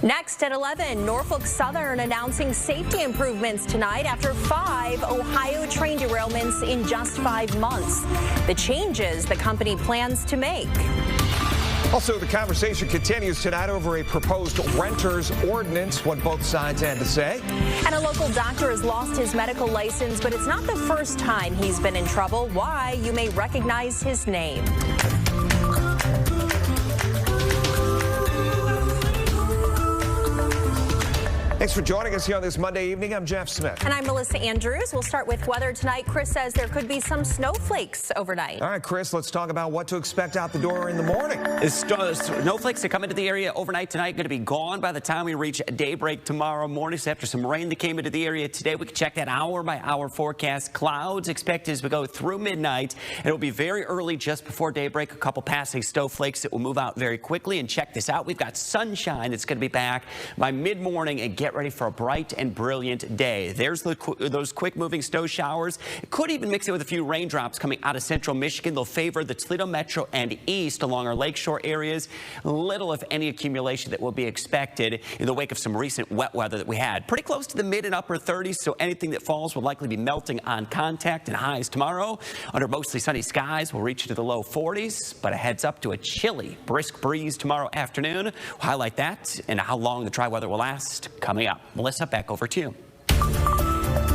Next at 11, Norfolk Southern announcing safety improvements tonight after 5 Ohio train derailments in just 5 months. The changes the company plans to make. Also, the conversation continues tonight over a proposed renters ordinance, what both sides had to say. And a local doctor has lost his medical license, but it's not the first time he's been in trouble. Why? You may recognize his name. Thanks for joining us here on this Monday evening. I'm Jeff Smith. And I'm Melissa Andrews. We'll start with weather tonight. Chris says there could be some snowflakes overnight. All right, Chris, let's talk about what to expect out the door in the morning. Snowflakes that come into the area overnight tonight going to be gone by the time we reach daybreak tomorrow morning. So after some rain that came into the area today, we can check that hour-by-hour forecast. Clouds expected as we go through midnight. It'll be very early just before daybreak. A couple passing snowflakes that will move out very quickly. And check this out. We've got sunshine that's going to be back by mid-morning, and get ready for a bright and brilliant day. There's those quick-moving snow showers. It could even mix it with a few raindrops coming out of central Michigan. They'll favor the Toledo Metro and east along our lakeshore areas. Little, if any, accumulation that will be expected in the wake of some recent wet weather that we had. Pretty close to the mid and upper 30s, so anything that falls will likely be melting on contact. And highs tomorrow under mostly sunny skies will reach to the low 40s, but a heads up to a chilly, brisk breeze tomorrow afternoon. We'll highlight that and how long the dry weather will last coming up. Melissa, back over to you.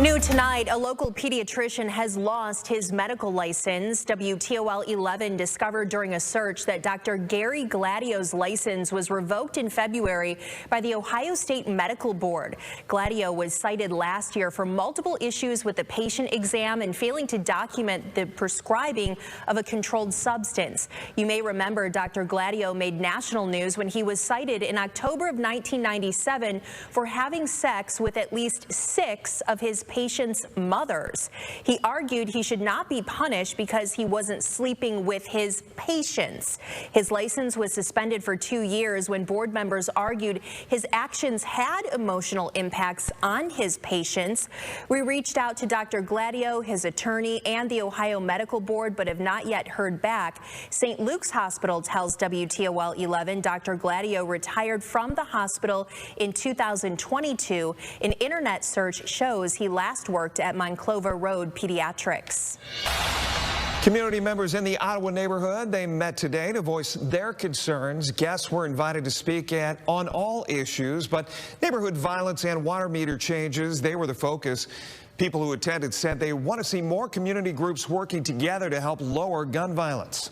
New tonight, a local pediatrician has lost his medical license. WTOL 11 discovered during a search that Dr. Gary Gladio's license was revoked in February by the Ohio State Medical Board. Gladio was cited last year for multiple issues with the patient exam and failing to document the prescribing of a controlled substance. You may remember Dr. Gladio made national news when he was cited in October of 1997 for having sex with at least 6 of his patients' mothers. He argued he should not be punished because he wasn't sleeping with his patients. His license was suspended for 2 years when board members argued his actions had emotional impacts on his patients. We reached out to Dr. Gladio, his attorney, and the Ohio Medical Board, but have not yet heard back. St. Luke's Hospital tells WTOL 11 Dr. Gladio retired from the hospital in 2022. An internet search shows he last worked at Monclova Road Pediatrics. Community members in the Ottawa neighborhood, they met today to voice their concerns. Guests were invited to speak on all issues, but neighborhood violence and water meter changes, they were the focus. People who attended said they want to see more community groups working together to help lower gun violence.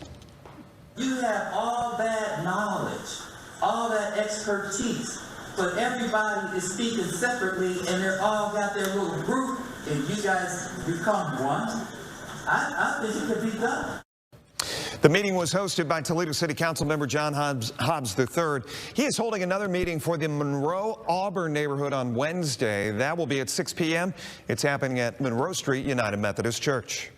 You have all that knowledge, all that expertise, but everybody is speaking separately and they're all got their little group and you guys become one. I think it could be done. The meeting was hosted by Toledo City Council member John Hobbs III. He is holding another meeting for the Monroe-Auburn neighborhood on Wednesday. That will be at 6 p.m. It's happening at Monroe Street United Methodist Church.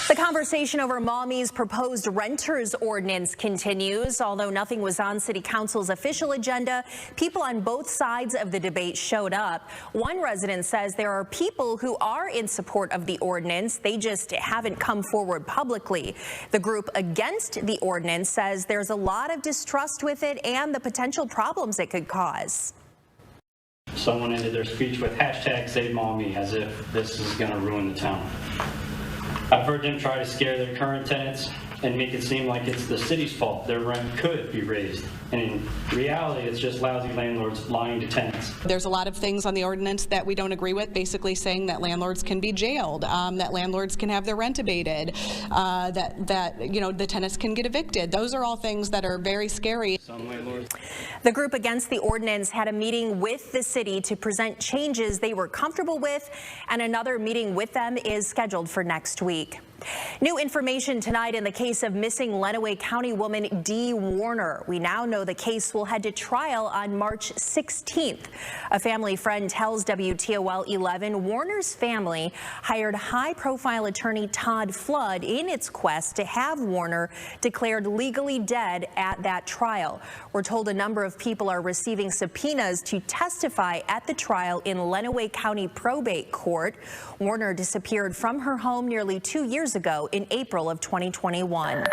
The conversation over Maumee's proposed renters ordinance continues. Although nothing was on City Council's official agenda, people on both sides of the debate showed up. One resident says there are people who are in support of the ordinance. They just haven't come forward publicly. The group against the ordinance says there's a lot of distrust with it and the potential problems it could cause. Someone ended their speech with #SaveMaumee, as if this is going to ruin the town. I've heard them try to scare their current tenants and make it seem like it's the city's fault their rent could be raised. And in reality, it's just lousy landlords lying to tenants. There's a lot of things on the ordinance that we don't agree with, basically saying that landlords can be jailed, that landlords can have their rent abated, that the tenants can get evicted. Those are all things that are very scary. Some landlords. The group against the ordinance had a meeting with the city to present changes they were comfortable with, and another meeting with them is scheduled for next week. New information tonight in the case of missing Lenawee County woman Dee Warner. We now know the case will head to trial on March 16th. A family friend tells WTOL 11 Warner's family hired high-profile attorney Todd Flood in its quest to have Warner declared legally dead at that trial. We're told a number of people are receiving subpoenas to testify at the trial in Lenawee County Probate Court. Warner disappeared from her home nearly 2 years ago in April of 2021.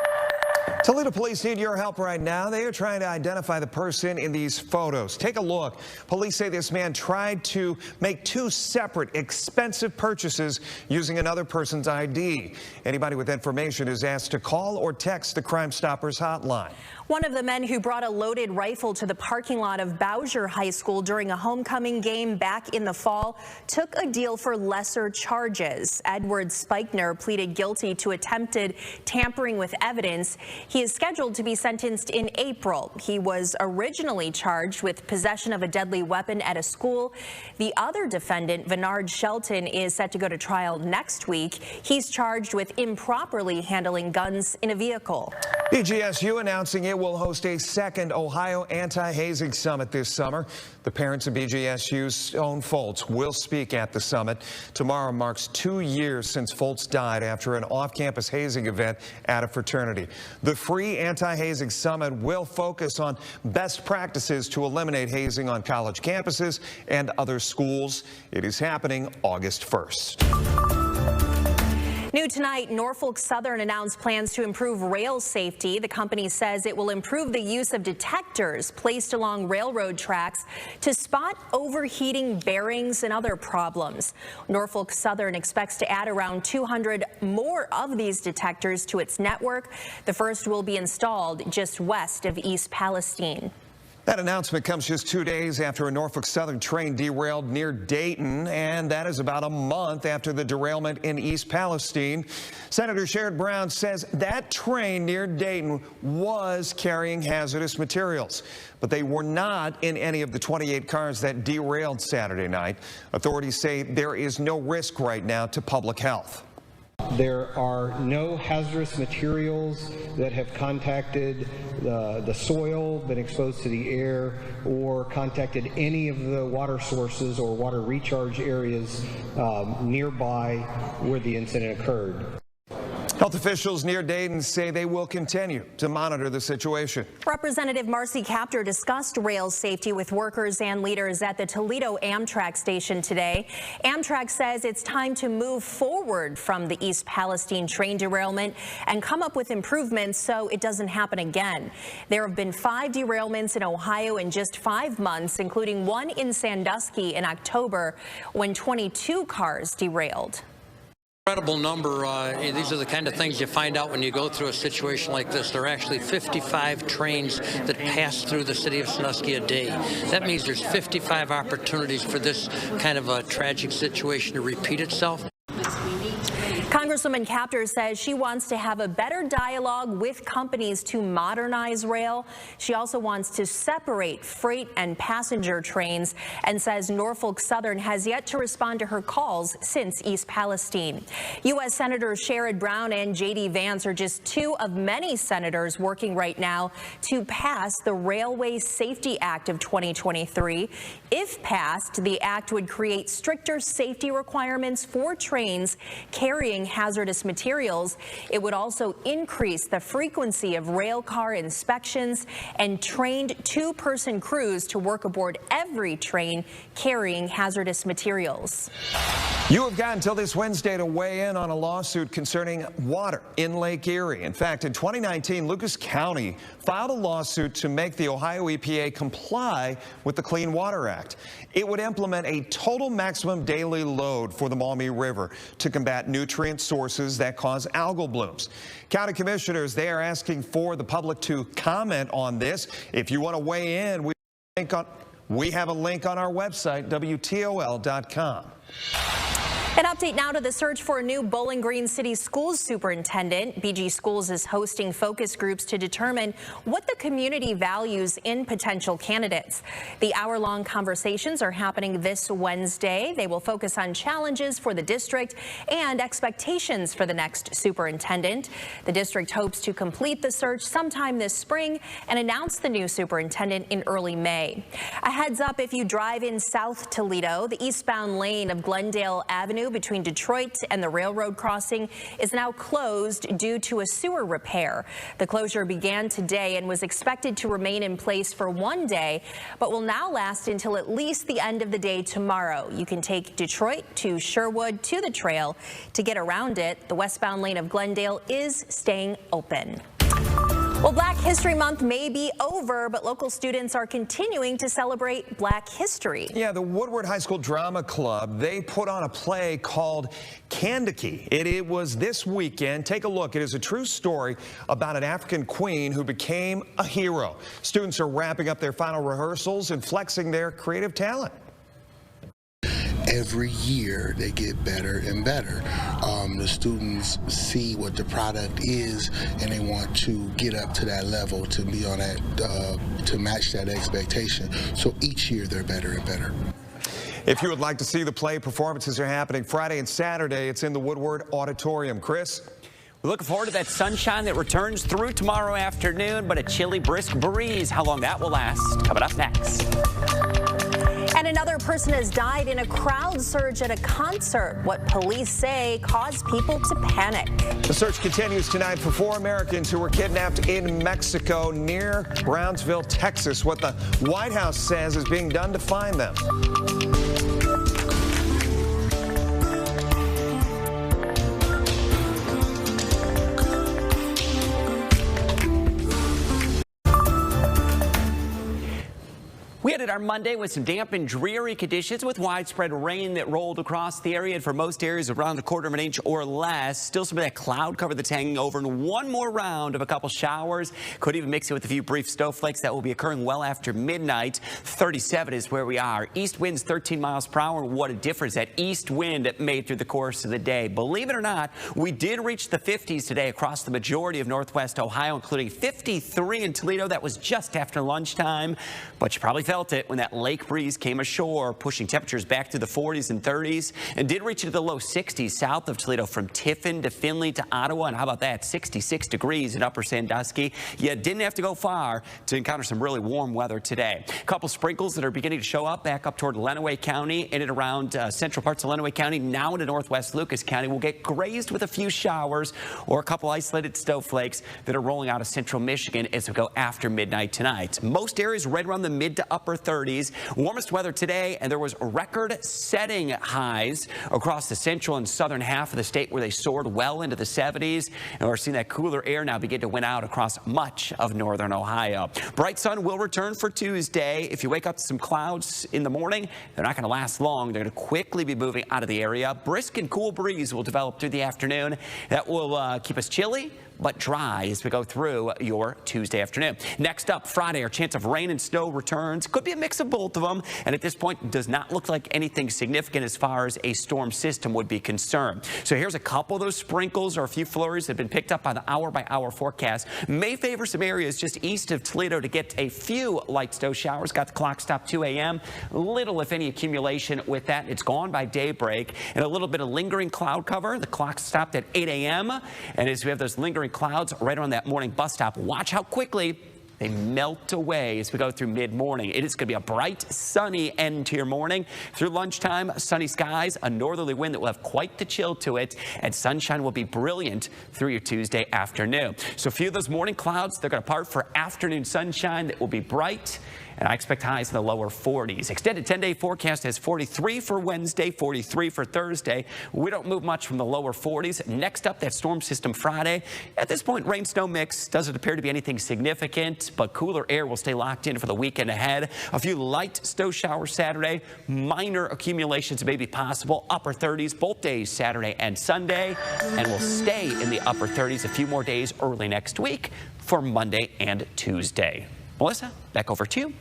Toledo police need your help right now. They are trying to identify the person in these photos. Take a look. Police say this man tried to make two separate expensive purchases using another person's ID. Anybody with information is asked to call or text the Crime Stoppers hotline. One of the men who brought a loaded rifle to the parking lot of Bowser High School during a homecoming game back in the fall took a deal for lesser charges. Edward Speichner pleaded guilty to attempted tampering with evidence. He is scheduled to be sentenced in April. He was originally charged with possession of a deadly weapon at a school. The other defendant, Venard Shelton, is set to go to trial next week. He's charged with improperly handling guns in a vehicle. BGSU announcing it will host a second Ohio Anti-hazing Summit this summer. The parents of BGSU's Stone Foltz will speak at the summit. Tomorrow marks 2 years since Foltz died after an off-campus hazing event at a fraternity. The free Anti-hazing Summit will focus on best practices to eliminate hazing on college campuses and other schools. It is happening August 1st. New tonight, Norfolk Southern announced plans to improve rail safety. The company says it will improve the use of detectors placed along railroad tracks to spot overheating bearings and other problems. Norfolk Southern expects to add around 200 more of these detectors to its network. The first will be installed just west of East Palestine. That announcement comes just 2 days after a Norfolk Southern train derailed near Dayton, and that is about a month after the derailment in East Palestine. Senator Sherrod Brown says that train near Dayton was carrying hazardous materials, but they were not in any of the 28 cars that derailed Saturday night. Authorities say there is no risk right now to public health. There are no hazardous materials that have contacted the soil, been exposed to the air, or contacted any of the water sources or water recharge areas nearby where the incident occurred. Health officials near Dayton say they will continue to monitor the situation. Representative Marcy Kaptur discussed rail safety with workers and leaders at the Toledo Amtrak station today. Amtrak says it's time to move forward from the East Palestine train derailment and come up with improvements so it doesn't happen again. There have been 5 derailments in Ohio in just 5 months, including one in Sandusky in October when 22 cars derailed. Incredible number. These are the kind of things you find out when you go through a situation like this. There are actually 55 trains that pass through the city of Sandusky a day. That means there's 55 opportunities for this kind of a tragic situation to repeat itself. Congresswoman Kaptur says she wants to have a better dialogue with companies to modernize rail. She also wants to separate freight and passenger trains and says Norfolk Southern has yet to respond to her calls since East Palestine. U.S. Senators Sherrod Brown and J.D. Vance are just 2 of many senators working right now to pass the Railway Safety Act of 2023. If passed, the act would create stricter safety requirements for trains carrying hazardous materials. It would also increase the frequency of rail car inspections and trained 2-person crews to work aboard every train carrying hazardous materials. You have got until this Wednesday to weigh in on a lawsuit concerning water in Lake Erie. In fact, in 2019, Lucas County filed a lawsuit to make the Ohio EPA comply with the Clean Water Act. It would implement a total maximum daily load for the Maumee River to combat nutrient sources that cause algal blooms. County commissioners, they are asking for the public to comment on this. If you want to weigh in, we have a link on our website, WTOL.com. An update now to the search for a new Bowling Green City Schools superintendent. BG Schools is hosting focus groups to determine what the community values in potential candidates. The hour-long conversations are happening this Wednesday. They will focus on challenges for the district and expectations for the next superintendent. The district hopes to complete the search sometime this spring and announce the new superintendent in early May. A heads up if you drive in South Toledo, the eastbound lane of Glendale Avenue between Detroit and the railroad crossing is now closed due to a sewer repair. The closure began today and was expected to remain in place for 1 day, but will now last until at least the end of the day tomorrow. You can take Detroit to Sherwood to the trail. To get around it, the westbound lane of Glendale is staying open. Well, Black History Month may be over, but local students are continuing to celebrate Black history. Yeah, the Woodward High School Drama Club, they put on a play called Candice. It was this weekend. Take a look. It is a true story about an African queen who became a hero. Students are wrapping up their final rehearsals and flexing their creative talent. Every year they get better and better. The students see what the product is and they want to get up to that level, to be on that, to match that expectation. So each year they're better and better. If you would like to see the play, performances are happening Friday and Saturday. It's in the Woodward Auditorium. Chris? We're looking forward to that sunshine that returns through tomorrow afternoon, but a chilly, brisk breeze. How long that will last? Coming up next. And another person has died in a crowd surge at a concert. What police say caused people to panic. The search continues tonight for 4 Americans who were kidnapped in Mexico near Brownsville, Texas. What the White House says is being done to find them. We ended our Monday with some damp and dreary conditions with widespread rain that rolled across the area, and for most areas around a quarter of an inch or less. Still some of that cloud cover that's hanging over, and one more round of a couple showers. Could even mix it with a few brief snowflakes that will be occurring well after midnight. 37 is where we are. East winds 13 miles per hour. What a difference that east wind made through the course of the day. Believe it or not, we did reach the 50s today across the majority of northwest Ohio, including 53 in Toledo. That was just after lunchtime, but you probably felt it when that lake breeze came ashore, pushing temperatures back to the 40s and 30s, and did reach into the low 60s south of Toledo from Tiffin to Findlay to Ottawa. And how about that? 66 degrees in upper Sandusky. You didn't have to go far to encounter some really warm weather today. A couple sprinkles that are beginning to show up back up toward Lenawee County, in and around central parts of Lenawee County, now into northwest Lucas County. We'll get grazed with a few showers or a couple isolated snowflakes that are rolling out of central Michigan as we go after midnight tonight. Most areas right around the mid to upper 30s. Warmest weather today, and there was record-setting highs across the central and southern half of the state where they soared well into the 70s. And we're seeing that cooler air now begin to win out across much of northern Ohio. Bright sun will return for Tuesday. If you wake up to some clouds in the morning, they're not going to last long. They're going to quickly be moving out of the area. Brisk and cool breeze will develop through the afternoon. That will keep us chilly but dry as we go through your Tuesday afternoon. Next up, Friday, our chance of rain and snow returns. Could be a mix of both of them, and at this point does not look like anything significant as far as a storm system would be concerned. So here's a couple of those sprinkles or a few flurries that have been picked up by the hour-by-hour forecast. May favor some areas just east of Toledo to get a few light snow showers. Got the clock stopped 2 a.m. Little, if any, accumulation with that. It's gone by daybreak, and a little bit of lingering cloud cover. The clock stopped at 8 a.m., and as we have those lingering clouds right on that morning bus stop, watch how quickly they melt away as we go through mid-morning. It is going to be a bright, sunny end to your morning. Through lunchtime, sunny skies, a northerly wind that will have quite the chill to it, and sunshine will be brilliant through your Tuesday afternoon. So a few of those morning clouds, they're going to part for afternoon sunshine that will be bright, and I expect highs in the lower 40s. Extended 10-day forecast has 43 for Wednesday, 43 for Thursday. We don't move much from the lower 40s. Next up, that storm system Friday. At this point, rain-snow mix doesn't appear to be anything significant, but cooler air will stay locked in for the weekend ahead. A few light snow showers Saturday. Minor accumulations may be possible. Upper 30s both days, Saturday and Sunday. And we'll stay in the upper 30s a few more days early next week for Monday and Tuesday. Melissa, back over to you.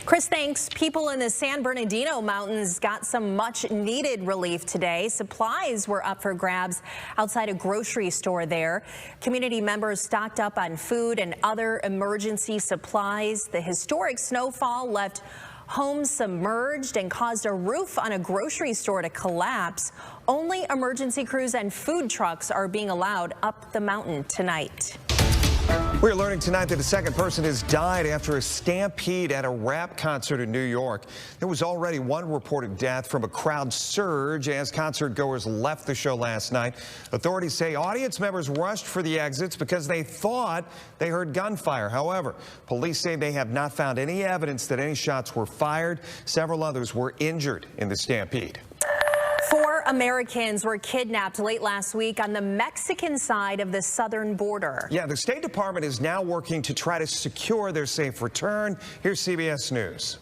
Chris, thanks. People in the San Bernardino Mountains got some much-needed relief today. Supplies were up for grabs outside a grocery store there. Community members stocked up on food and other emergency supplies. The historic snowfall left homes submerged and caused a roof on a grocery store to collapse. Only emergency crews and food trucks are being allowed up the mountain tonight. We're learning tonight that a second person has died after a stampede at a rap concert in New York. There was already one reported death from a crowd surge as concert goers left the show last night. Authorities say audience members rushed for the exits because they thought they heard gunfire. However, police say they have not found any evidence that any shots were fired. Several others were injured in the stampede. 4 Americans were kidnapped late last week on the Mexican side of the southern border. Yeah, the State Department is now working to try to secure their safe return. Here's CBS News.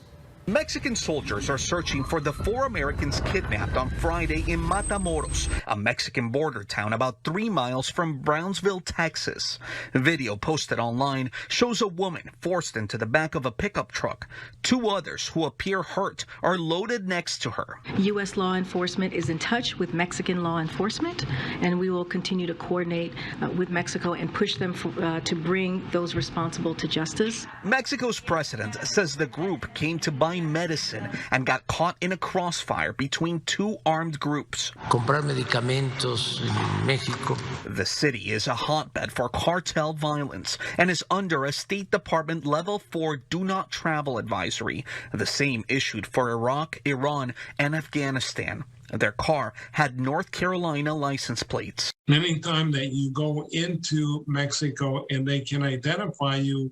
Mexican soldiers are searching for the 4 Americans kidnapped on Friday in Matamoros, a Mexican border town about 3 miles from Brownsville, Texas. Video posted online shows a woman forced into the back of a pickup truck. 2 others who appear hurt are loaded next to her. U.S. law enforcement is in touch with Mexican law enforcement, and we will continue to coordinate with Mexico and push them to bring those responsible to justice. Mexico's president says the group came to buy medicine and got caught in a crossfire between 2 armed groups. Comprar medicamentos en México. The city is a hotbed for cartel violence and is under a State Department Level 4 do not travel advisory, the same issued for Iraq, Iran, and Afghanistan. Their car had North Carolina license plates. Anytime that you go into Mexico and they can identify you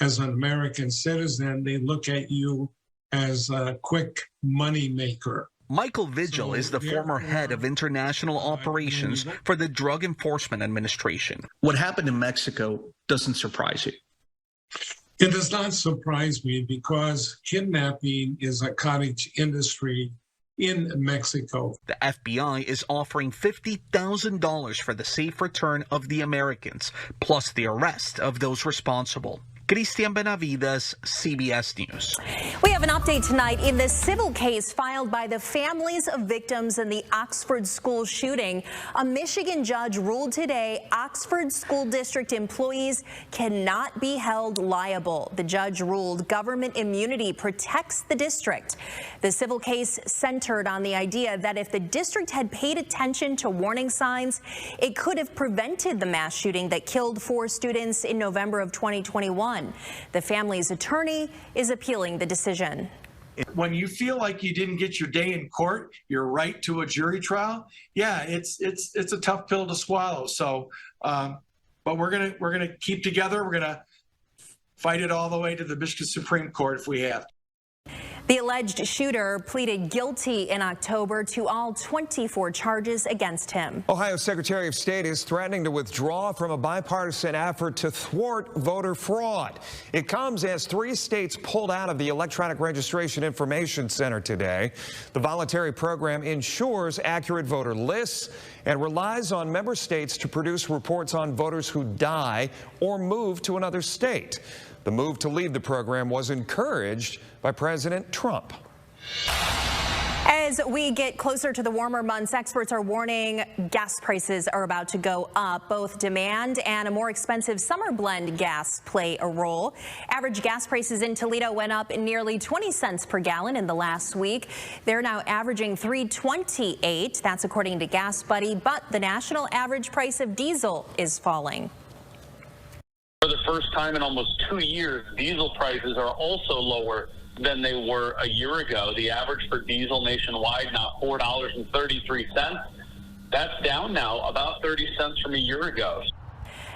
as an American citizen, they look at you as a quick money maker. Michael Vigil is the former head of international operations for the Drug Enforcement Administration. What happened in Mexico doesn't surprise you? It does not surprise me because kidnapping is a cottage industry in Mexico. The FBI is offering $50,000 for the safe return of the Americans, plus the arrest of those responsible. Cristian Benavides, CBS News. We have an update tonight in the civil case filed by the families of victims in the Oxford school shooting. A Michigan judge ruled today Oxford School District employees cannot be held liable. The judge ruled government immunity protects the district. The civil case centered on the idea that if the district had paid attention to warning signs, it could have prevented the mass shooting that killed 4 students in November of 2021. The family's attorney is appealing the decision. When you feel like you didn't get your day in court, your right to a jury trial, yeah, it's a tough pill to swallow. So, but we're gonna keep together. We're gonna fight it all the way to the Michigan Supreme Court if we have to. The alleged shooter pleaded guilty in October to all 24 charges against him. Ohio Secretary of State is threatening to withdraw from a bipartisan effort to thwart voter fraud. It comes as 3 states pulled out of the Electronic Registration Information Center today. The voluntary program ensures accurate voter lists and relies on member states to produce reports on voters who die or move to another state. The move to leave the program was encouraged by President Trump. As we get closer to the warmer months, experts are warning gas prices are about to go up. Both demand and a more expensive summer blend gas play a role. Average gas prices in Toledo went up nearly 20 cents per gallon in the last week. They're now averaging $3.28. That's according to Gas Buddy, but the national average price of diesel is falling. For the first time in almost 2 years, diesel prices are also lower than they were a year ago. The average for diesel nationwide now $4.33. That's down now about 30 cents from a year ago.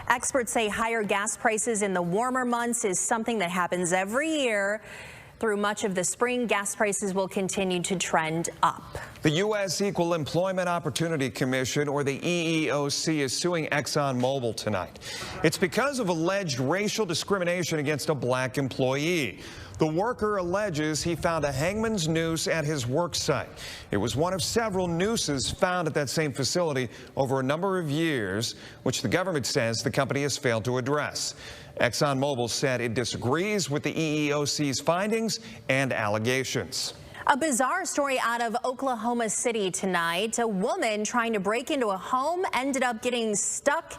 Experts say higher gas prices in the warmer months is something that happens every year. Through much of the spring, gas prices will continue to trend up. The U.S. Equal Employment Opportunity Commission, or the EEOC, is suing ExxonMobil tonight. It's because of alleged racial discrimination against a black employee. The worker alleges he found a hangman's noose at his work site. It was one of several nooses found at that same facility over a number of years, which the government says the company has failed to address. ExxonMobil said it disagrees with the EEOC's findings and allegations. A bizarre story out of Oklahoma City tonight. A woman trying to break into a home ended up getting stuck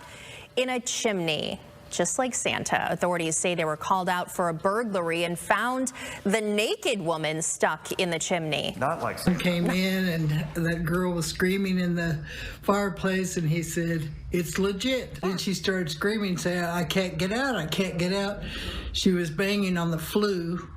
in a chimney. Just like Santa, authorities say they were called out for a burglary and found the naked woman stuck in the chimney. Not like Santa. Came in and that girl was screaming in the fireplace and he said, "It's legit." Then she started screaming, saying, "I can't get out, I can't get out." She was banging on the flue.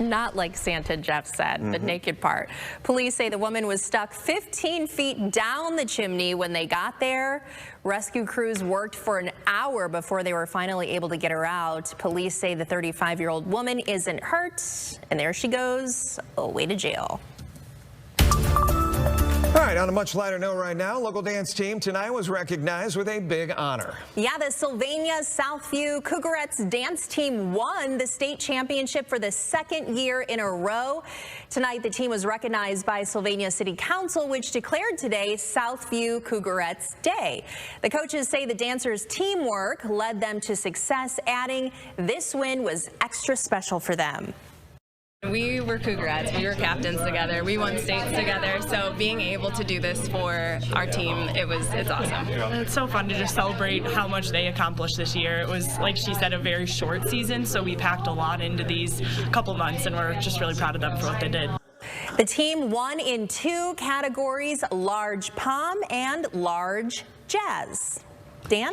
Not like Santa, Jeff said, the naked part. Police say the woman was stuck 15 feet down the chimney when they got there. Rescue crews worked for an hour before they were finally able to get her out. Police say the 35-year-old woman isn't hurt, and there she goes, away to jail. All right, on a much lighter note right now, local dance team tonight was recognized with a big honor. Yeah, the Sylvania Southview Cougarettes dance team won the state championship for the second year in a row. Tonight, the team was recognized by Sylvania City Council, which declared today Southview Cougarettes Day. The coaches say the dancers' teamwork led them to success, adding this win was extra special for them. We were Cougarettes, we were captains together, we won states together, so being able to do this for our team, it's awesome. It's so fun to just celebrate how much they accomplished this year. It was, like she said, a very short season, so we packed a lot into these couple months, and we're just really proud of them for what they did. The team won in 2 categories, large pom and large jazz. Dan?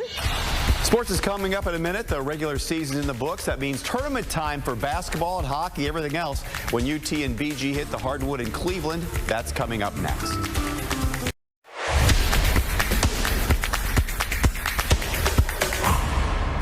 Sports is coming up in a minute. The regular season in the books. That means tournament time for basketball and hockey, everything else. When UT and BG hit the hardwood in Cleveland, that's coming up next.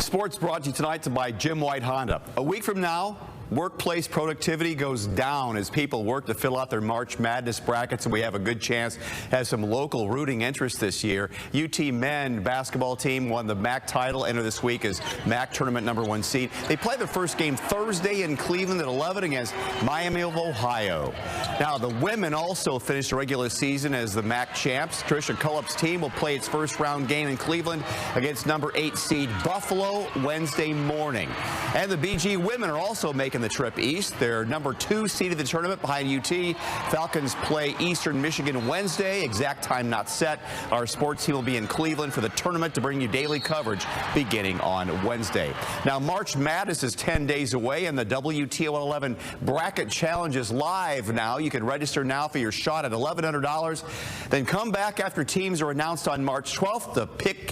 Sports brought to you tonight by Jim White Honda. A week from now, workplace productivity goes down as people work to fill out their March Madness brackets, and we have a good chance has some local rooting interest this year. UT men basketball team won the MAC title, enter this week as MAC tournament #1 seed. They play their first game Thursday in Cleveland at 11 against Miami of Ohio. Now, the women also finished the regular season as the MAC champs. Tricia Cullop's team will play its first round game in Cleveland against #8 seed Buffalo Wednesday morning. And the BG women are also making the trip east. They're #2 seed in the tournament behind UT. Falcons play Eastern Michigan Wednesday. Exact time not set. Our sports team will be in Cleveland for the tournament to bring you daily coverage beginning on Wednesday. Now, March Madness is 10 days away, and the WTOL 11 Bracket Challenge is live now. You can register now for your shot at $1,100. Then come back after teams are announced on March 12th to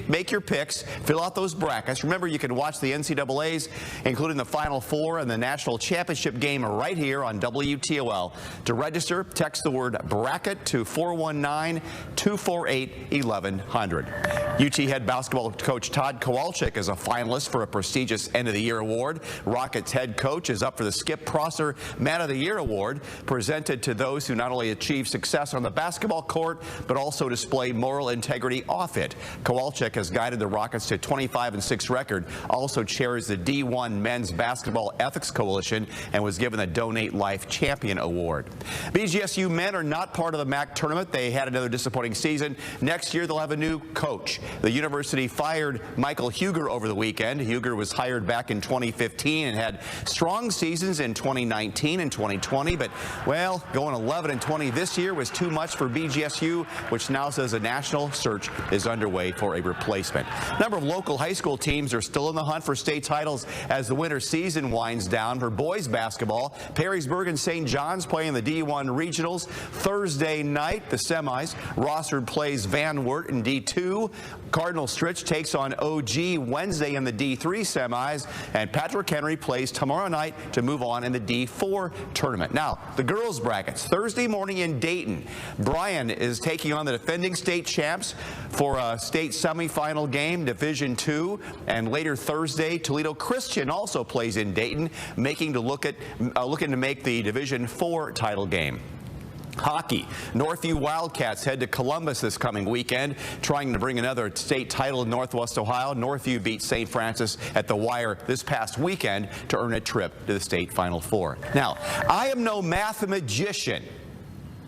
make your picks, fill out those brackets. Remember, you can watch the NCAAs, including the Final Four and the National Championship game right here on WTOL. To register, text the word bracket to 419-248-1100. UT head basketball coach Todd Kowalczyk is a finalist for a prestigious End of the Year award. Rockets head coach is up for the Skip Prosser Man of the Year award, presented to those who not only achieve success on the basketball court, but also display moral integrity off it. Kowalczyk has guided the Rockets to a 25-6 record, also chairs the D1 Men's Basketball Ethics Coalition, and was given the Donate Life Champion Award. BGSU men are not part of the MAC tournament. They had another disappointing season. Next year, they'll have a new coach. The university fired Michael Huger over the weekend. Huger was hired back in 2015 and had strong seasons in 2019 and 2020, but, well, going 11-20 this year was too much for BGSU, which now says a national search is underway for a replacement. A number of local high school teams are still in the hunt for state titles as the winter season winds down. For boys basketball, Perrysburg and St. John's playing the D1 regionals Thursday night, the semis. Rossford plays Van Wert in D2. Cardinal Stritch takes on OG Wednesday in the D3 semis, and Patrick Henry plays tomorrow night to move on in the D4 tournament. Now, the girls brackets Thursday morning in Dayton. Bryan is taking on the defending state champs for a state semifinal game, Division II, and later Thursday, Toledo Christian also plays in Dayton, looking to make the Division IV title game. Hockey. Northview Wildcats head to Columbus this coming weekend, trying to bring another state title in Northwest Ohio. Northview beat St. Francis at the wire this past weekend to earn a trip to the state Final Four. Now, I am no mathematician.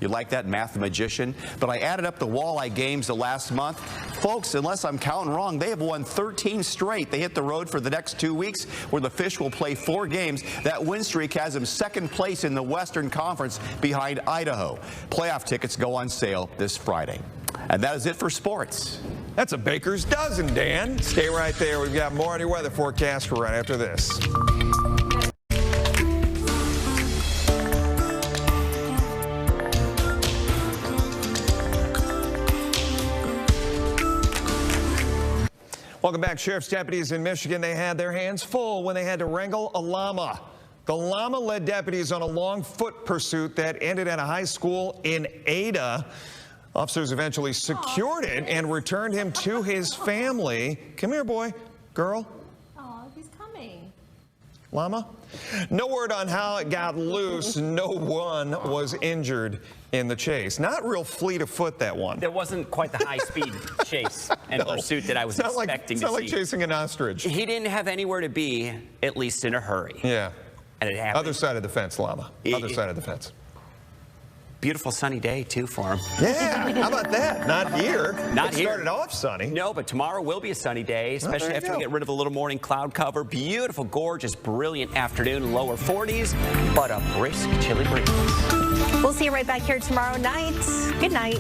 You like that, mathematician? But I added up the walleye games the last month. Folks, unless I'm counting wrong, they have won 13 straight. They hit the road for the next 2 weeks where the Fish will play 4 games. That win streak has them second place in the Western Conference behind Idaho. Playoff tickets go on sale this Friday. And that is it for sports. That's a baker's dozen, Dan. Stay right there. We've got more on your weather forecast right after this. Welcome back. Sheriff's deputies in Michigan, they had their hands full when they had to wrangle a llama. The llama led deputies on a long foot pursuit that ended at a high school in Ada. Officers eventually secured it and returned him to his family. Come here, boy. Girl. Oh, he's coming. llama? No word on how it got loose. No one was injured in the chase. Not real fleet of foot, that one. There wasn't quite the high-speed chase and pursuit that I was expecting to see. It's not like chasing an ostrich. He didn't have anywhere to be, at least in a hurry. Yeah. And it happened. Other side of the fence, llama. Other side of the fence. Beautiful sunny day, too, for him. Yeah, how about that? Not here. Not it here. Started off sunny. No, but tomorrow will be a sunny day, especially after we get rid of a little morning cloud cover. Beautiful, gorgeous, brilliant afternoon, lower 40s, but a brisk, chilly breeze. We'll see you right back here tomorrow night. Good night.